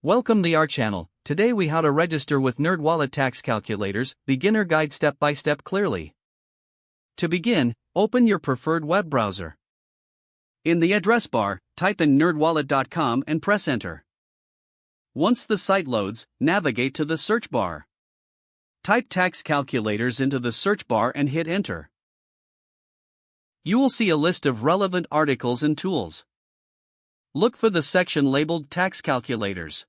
Welcome to our channel. Today we how to register with NerdWallet tax calculators, beginner guide step by step clearly. To begin, open your preferred web browser. In the address bar, type in nerdwallet.com and press enter. Once the site loads, navigate to the search bar. Type tax calculators into the search bar and hit enter. You will see a list of relevant articles and tools. Look for the section labeled Tax Calculators.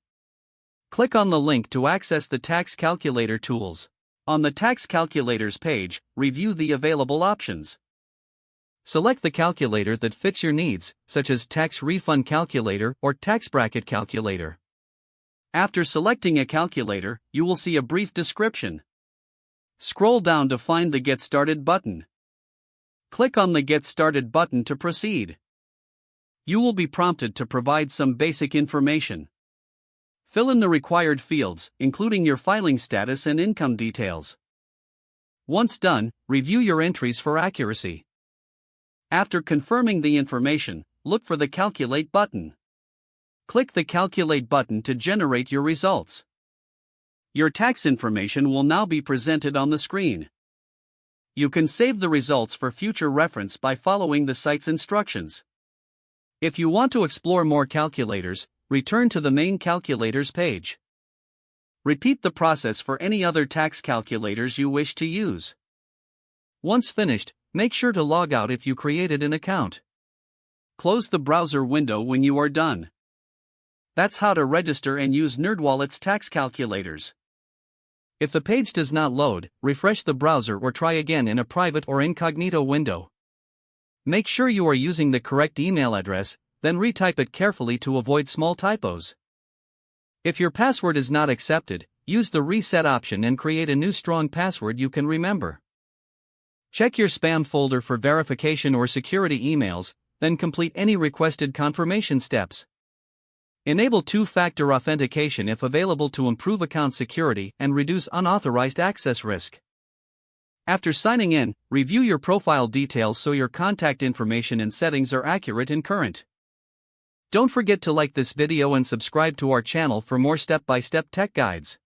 Click on the link to access the tax calculator tools. On the tax calculators page, review the available options. Select the calculator that fits your needs, such as tax refund calculator or tax bracket calculator. After selecting a calculator, you will see a brief description. Scroll down to find the Get Started button. Click on the Get Started button to proceed. You will be prompted to provide some basic information. Fill in the required fields, including your filing status and income details. Once done, review your entries for accuracy. After confirming the information, look for the Calculate button. Click the Calculate button to generate your results. Your tax information will now be presented on the screen. You can save the results for future reference by following the site's instructions. If you want to explore more calculators, return to the main calculators page. Repeat the process for any other tax calculators you wish to use. Once finished, make sure to log out if you created an account. Close the browser window when you are done. That's how to register and use NerdWallet's tax calculators. If the page does not load, refresh the browser or try again in a private or incognito window. Make sure you are using the correct email address, then retype it carefully to avoid small typos. If your password is not accepted, use the reset option and create a new strong password you can remember. Check your spam folder for verification or security emails, then complete any requested confirmation steps. Enable two-factor authentication if available to improve account security and reduce unauthorized access risk. After signing in, review your profile details so your contact information and settings are accurate and current. Don't forget to like this video and subscribe to our channel for more step-by-step tech guides.